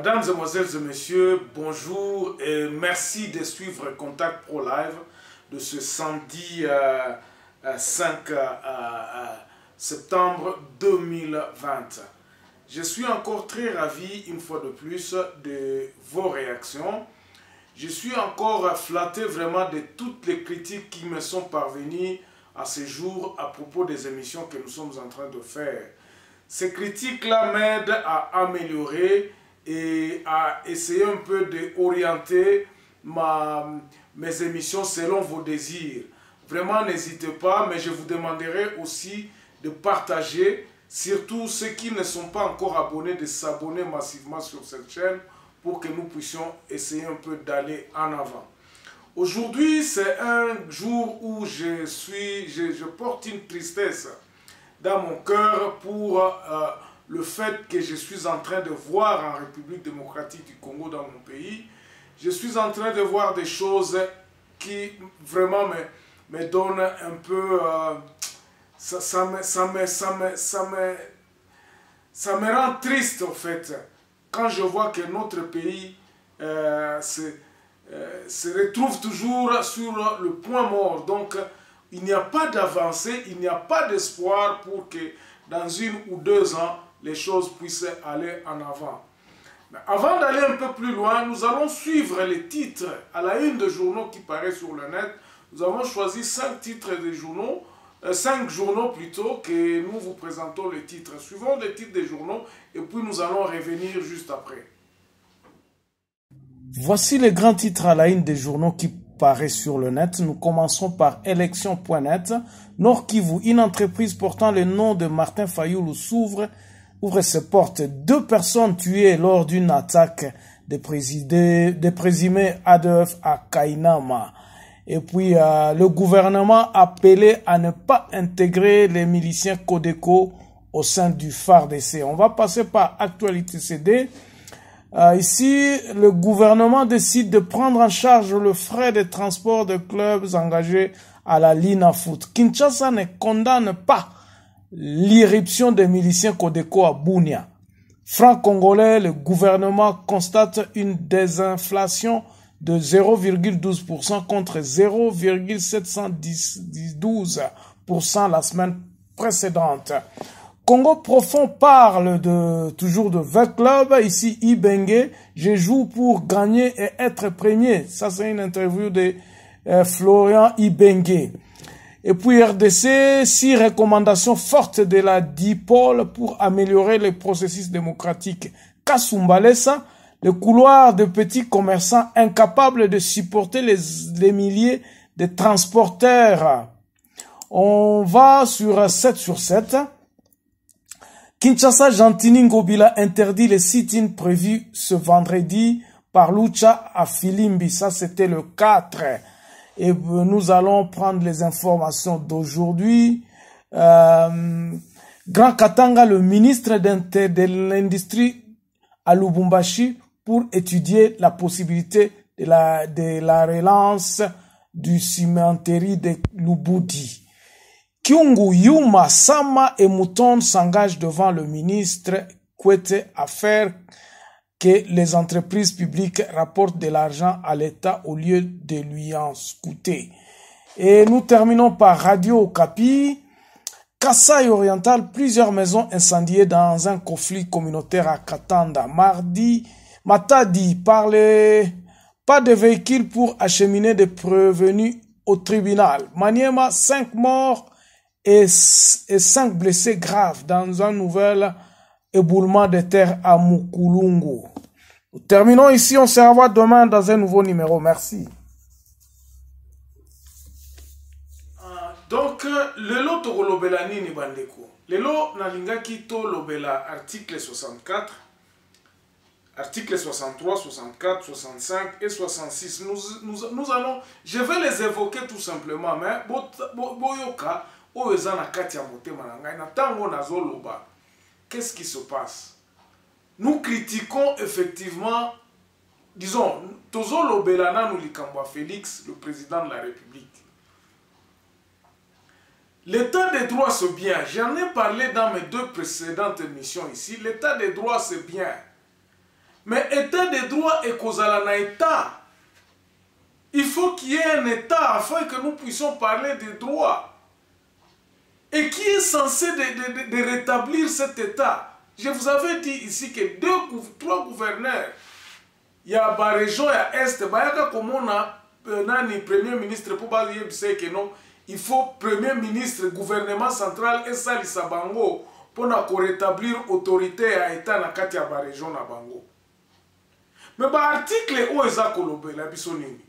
Mesdames, Mesdemoiselles et Messieurs, bonjour et merci de suivre Contact Pro Live de ce samedi 5 septembre 2020. Je suis encore très ravi, une fois de plus, de vos réactions. Je suis encore flatté vraiment de toutes les critiques qui me sont parvenues à ce jour à propos des émissions que nous sommes en train de faire. Ces critiques-là m'aident à améliorer et à essayer un peu d'orienter mes émissions selon vos désirs. Vraiment, n'hésitez pas, mais je vous demanderai aussi de partager, surtout ceux qui ne sont pas encore abonnés, de s'abonner massivement sur cette chaîne pour que nous puissions essayer un peu d'aller en avant. Aujourd'hui, c'est un jour où je porte une tristesse dans mon cœur pour le fait que je suis en train de voir en République démocratique du Congo, dans mon pays, je suis en train de voir des choses qui vraiment me donnent un peu... ça me rend triste en fait, quand je vois que notre pays se retrouve toujours sur le point mort. Donc, il n'y a pas d'avancée, il n'y a pas d'espoir pour que dans 1 ou 2 ans, les choses puissent aller en avant. Mais avant d'aller un peu plus loin, nous allons suivre les titres à la une de journaux qui paraissent sur le net. Nous avons choisi 5 titres de journaux, 5 journaux plutôt, que nous vous présentons les titres. Suivons les titres des journaux et puis nous allons revenir juste après. Voici les grands titres à la une des journaux qui paraissent sur le net. Nous commençons par élection.net. Nord Kivu, une entreprise portant le nom de Martin Fayulu ouvre ses portes. 2 personnes tuées lors d'une attaque des présumés ADF à Kainama. Et puis, le gouvernement a appelé à ne pas intégrer les miliciens Codeco au sein du FARDC. On va passer par Actualité CD. Ici, le gouvernement décide de prendre en charge le frais de transport de clubs engagés à la Lina Foot. Kinshasa ne condamne pas l'irruption des miliciens Codeco à Bunia. Franc congolais, le gouvernement constate une désinflation de 0,12% contre 0,712% la semaine précédente. Congo Profond parle toujours de 20 clubs. Ici, Ibenge, je joue pour gagner et être premier. Ça, c'est une interview de Florian Ibenge. Et puis RDC, 6 recommandations fortes de la DIPOL pour améliorer les processus démocratiques. Kasumbalesa, le couloir de petits commerçants incapables de supporter les milliers de transporteurs. On va sur 7 sur 7. Kinshasa, Gentini Ngobila interdit les sit-ins prévus ce vendredi par Lucha à Filimbi. Ça, c'était le 4. Et nous allons prendre les informations d'aujourd'hui. Grand Katanga, le ministre de l'Industrie à Lubumbashi, pour étudier la possibilité de la relance du cimenterie de Lubudi. Kyungu, Yuma, Sama et Mouton s'engagent devant le ministre Kwete à faire que les entreprises publiques rapportent de l'argent à l'État au lieu de lui en coûter. Et nous terminons par Radio Okapi. Kasaï oriental, plusieurs maisons incendiées dans un conflit communautaire à Katanda. Matadi, pas de véhicules pour acheminer des prévenus au tribunal. Maniema, 5 morts et 5 blessés graves dans un nouvel éboulement de terre à Mukulungu. Nous terminons ici, on se revoit demain dans un nouveau numéro. Merci. Donc, lelo tokolobela nini bandeko? Lelo nalingaki tolobela article 64, article 63, 64, 65 et 66. Nous allons, je vais les évoquer tout simplement, mais boyoka oyeza na kati ya motema na ngai na tango nazoloba. Qu'est-ce qui se passe? Nous critiquons effectivement, disons, tozolobela nanu likambo Félix, le président de la République. L'état des droits, c'est bien. J'en ai parlé dans mes 2 précédentes émissions ici. L'état des droits, c'est bien. Mais état de droit et kozala na état. Il faut qu'il y ait un état afin que nous puissions parler de droit. Et qui est censé de rétablir cet état? Je vous avais dit ici que 3 gouverneurs, il y a la région, il y a Est, il y a comme on a le premier ministre pour dire que non, il faut premier ministre, gouvernement central et ça, il Bango pour rétablir l'autorité à l'État dans la région na Bango. Mais l'article où est-ce que la bisonini?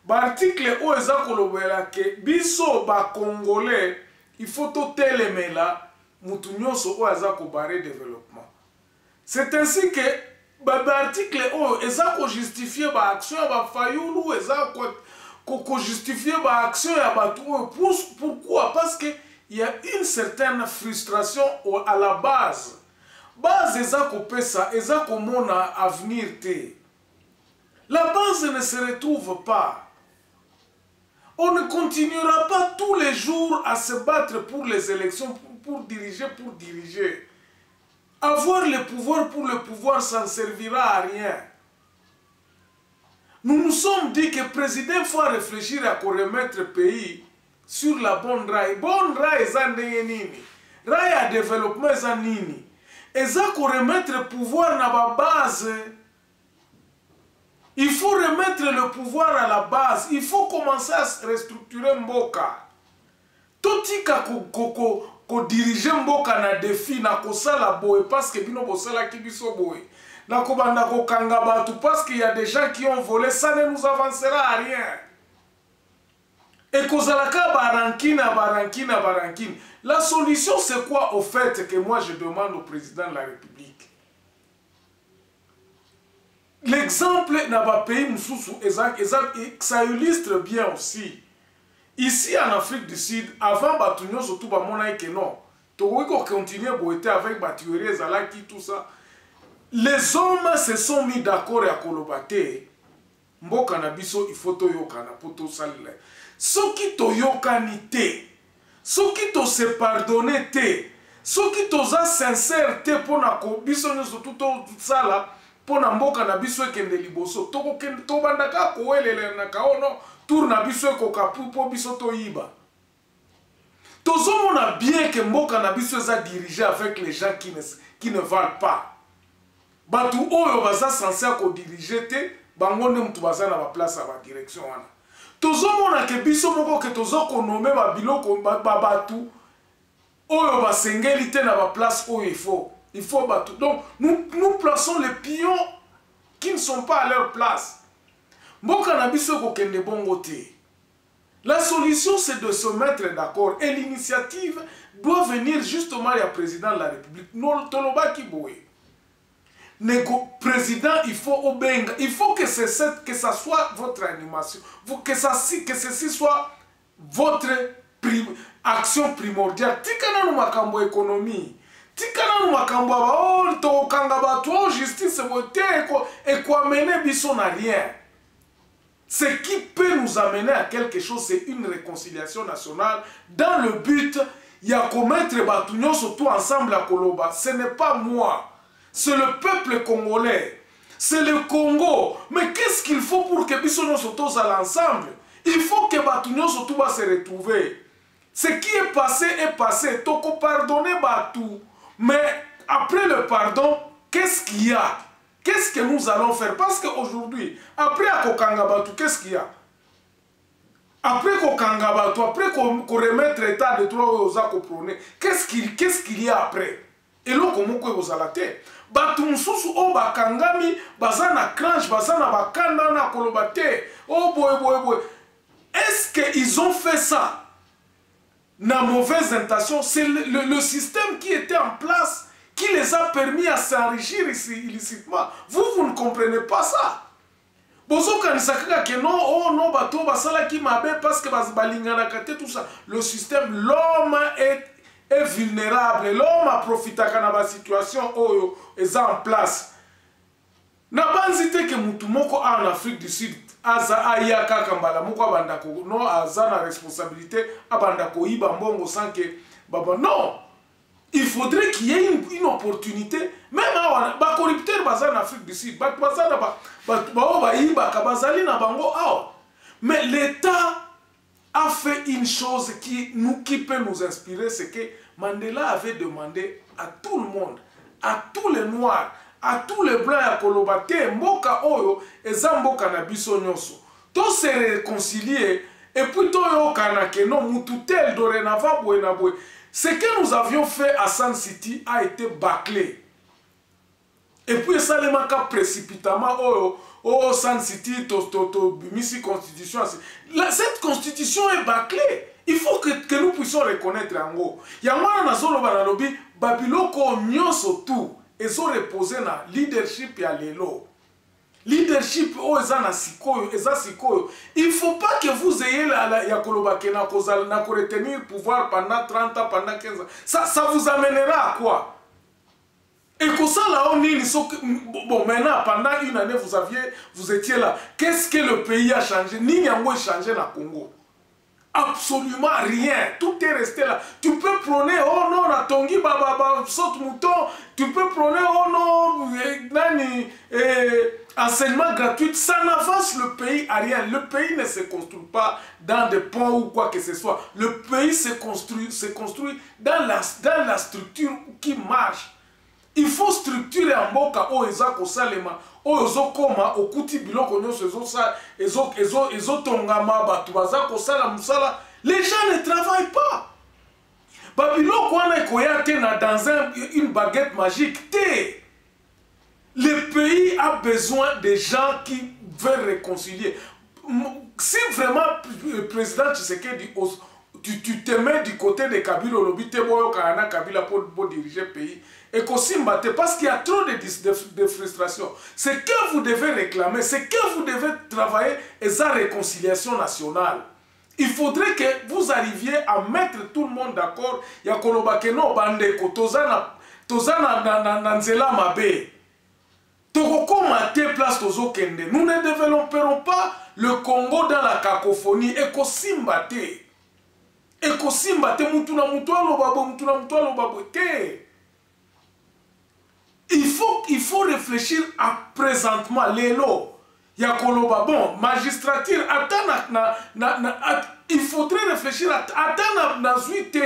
L'article où est-ce que biso ba Congolais, il faut tout télémer là, moutounyo so où est-ce que développement. C'est ainsi que l'article où est-ce que justifier l'action ba fayoulou, est-ce que justifier l'action ya batou. Pourquoi? Parce que il y a une certaine frustration à la base. Base est-ce que ça, est-ce que mon avenir te. La base ne se retrouve pas. On ne continuera pas tous les jours à se battre pour les élections, pour diriger. Avoir le pouvoir pour le pouvoir, ça ne servira à rien. Nous nous sommes dit que le président faut réfléchir à remettre le pays sur la bonne rail. Bonne rail, c'est nini. Rail à développement, c'est nini. Et ça, remettre le pouvoir dans la base. Il faut remettre le pouvoir à la base. Il faut commencer à restructurer Mboka. Totika ko diriger Mboka na défi na ko sala boy parce que bino bo sala ki biso boy. Na ko banda ko kanga batu parce qu'il y a des gens qui ont volé, ça ne nous avancera à rien. Et kozalaka barankina. La solution c'est quoi au fait que moi je demande au président de la République? L'exemple dans le pays ça illustre bien aussi. Ici en Afrique du Sud, avant Batunyo, surtout que non, Togo continue à boiter avec Batuere, Zalaki, tout ça. Les hommes se sont mis d'accord à Kolobate. Mboka na biso, il faut toyokana pour tout ça. Ce qui toyokani te, ce qui to se pardonne te, ce qui to za sincère te pour na ko biso surtout tout ça là. Pour mboka na biso ekende liboso to bandaka ko elele na kaono tour na biso ko kapu po biso to yiba tozomona bien que mboka na biso za diriger avec les gens qui ne valent pas batu oyo baza censé ko diriger te bango ne mutu baza na ba place à ba direction wana tozomona que biso moko que tozoko nommer ba biloko ba batu oyo ba sengeli te na ba place oyo il faut battre. Donc, nous plaçons les pions qui ne sont pas à leur place. La solution, c'est de se mettre d'accord. Et l'initiative doit venir justement du président de la République. Président, il faut obenga. Il faut que ça soit votre animation. Que ceci soit votre action primordiale. Tikana no makambo économie. Tikana makambo ba to kanga ba to justice voter et quoi mener biso na rien. Ce qui peut nous amener à quelque chose, c'est une réconciliation nationale dans le but ya commettre batunyo surtout ensemble à Koloba. Ce n'est pas moi, c'est le peuple congolais, c'est le Congo. Mais qu'est-ce qu'il faut pour que biso nous surtout à l'ensemble? Il faut que batunyo surtout va se retrouver. Ce qui est passé. Toko pardonner batou. Mais après le pardon, qu'est-ce qu'il y a? Qu'est-ce que nous allons faire? Parce qu'aujourd'hui, après Akokangabatu, qu'est-ce qu'il y a? Après Kokangabatu, après qu'on remette l'état de droit aux Akoprone, qu'est-ce qu'il y a après? Et là, comment vous allez? Batumsusu o bakangami, bazana cranche, bazana bakanda na kolobate. Oh boy. Est-ce qu'ils ont fait ça? Na mauvaise intention, c'est le système qui était en place qui les a permis à s'enrichir ici illicitement. Vous ne comprenez pas ça. Bozo kanisaka que non, oh non, bato basala ki mabe parce que balinga kate tout ça. Le système, l'homme est vulnérable. L'homme a profité de la situation oyo est en place. Na banzite que mutumoko en Afrique du Sud. Aza ayaka kambala moko abandako non aza na responsabilité abandako iba mbongo sans que baba non Il faudrait qu'il y ait une opportunité. Même les corrupteurs en Afrique du Sud, mais l'État a fait une chose qui peut nous inspirer, c'est que Mandela avait demandé à tout le monde, à tous les Noirs, à tous les Blancs à Kolobate, Mboka Oyo, et Zamboka na biso nyonso. Tous se réconcilier, et puis Toyo Kanake, non, Moututel, Dorénava, Bouenaboué. Ce que nous avions fait à Sun City a été bâclé. Et puis ça les manque précipitamment au Sun City, Missy Constitution. Cette constitution est bâclée. Il faut que nous puissions reconnaître en gros. Il y a moi dans zone banalobi Babiloko nyonso tout et so reposer na leadership ya lelo. Leadership o ezana sikoyo, sikoyo. Il faut pas que vous ayez ya kolobake na kozal na retenir pouvoir pendant 30 ans, pendant 15 ans. Ça vous amènera à quoi? Et que ça là on est bon maintenant pendant une année vous étiez là. Qu'est-ce que le pays a changé? Ni yango a changé na Congo. Absolument rien. Tout est resté là. Tu peux prôner, oh non, la tongi, saute mouton. Tu peux prôner, oh non, enseignement gratuit. Ça n'avance le pays à rien. Le pays ne se construit pas dans des ponts ou quoi que ce soit. Le pays se construit dans la structure qui marche. Il faut structurer en boka o ezako salema o ezokoma okuti biloko nyonso ezotongama batu bazako sala musala. Les gens ne travaillent pas. Babiloko wana ekoya te na dans une baguette magique te. Le pays a besoin de gens qui veulent réconcilier. Si vraiment le président Tshisekedi tu te mets du côté de Kabila Olobi te boyo kana Kabila pour diriger le pays. Et parce qu'il y a trop de frustration. Ce que vous devez réclamer, ce que vous devez travailler est la réconciliation nationale. Il faudrait que vous arriviez à mettre tout le monde d'accord. Il y a Kolobakeno Bandeko, Tozana Nanzela Mabe. Tokokoma te place Tozo Kende. Nous ne développerons pas le Congo dans la cacophonie. Ekosimbate. Ekosimbate mutuna mutwa lobabo te. Il faut réfléchir à présentement, l'élo. Yakoloba, bon, magistrature, il faudrait réfléchir à la suite,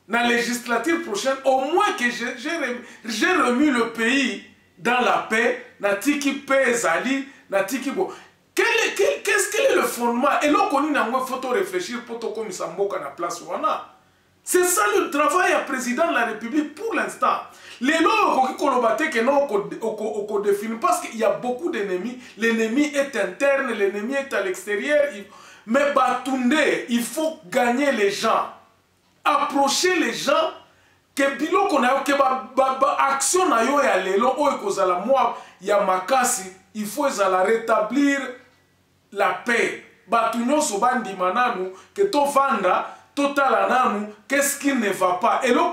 dans la législature prochaine, au moins que j'ai remis le pays dans la paix, natiki paix zali, natiki bon. Qu'est-ce que est le fondement? Et là, il faut réfléchir pour que comme ça mboka na place wana. C'est ça le travail à président de la République pour l'instant. Les lois que nous définissons parce qu'il y a beaucoup d'ennemis. L'ennemi est interne, l'ennemi est à l'extérieur. Mais Batunde, il faut gagner les gens. Approcher les gens. Que bilo qu'on a action na yo ya lelo o ekozala moi ya makasi, il faut la rétablir la paix. Batunyo sobandi mananu que to vanda total nanu, qu'est-ce qui ne va pas? Et là,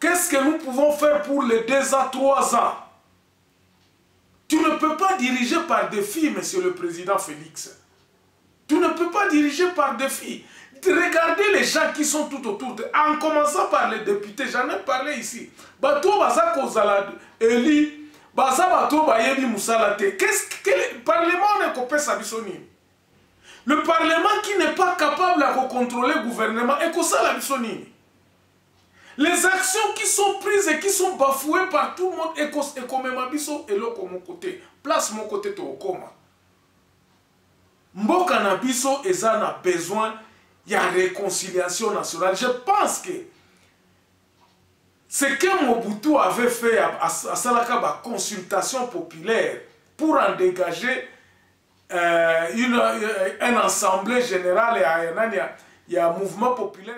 qu'est-ce que nous pouvons faire pour les 2 à 3 ans? Tu ne peux pas diriger par défi, monsieur le président Félix. Tu ne peux pas diriger par défi. Regardez les gens qui sont tout autour, en commençant par les députés, j'en ai parlé ici. Bato baza kozala Eli, baza bato bayebi musalate. Qu'est-ce que le Parlement ne copie sa bisoni? Le Parlement qui n'est pas capable de contrôler le gouvernement, et que ça la bisoni. Les actions qui sont prises et qui sont bafouées par tout le monde, et comme ma biso, et là comme mon côté. Place mon côté to okoma. Mboka na biso, eza na besoin, il y a réconciliation nationale. Je pense que ce que Mobutu avait fait à Salaka, la consultation populaire, pour en dégager un assemblée générale, il y a un mouvement populaire.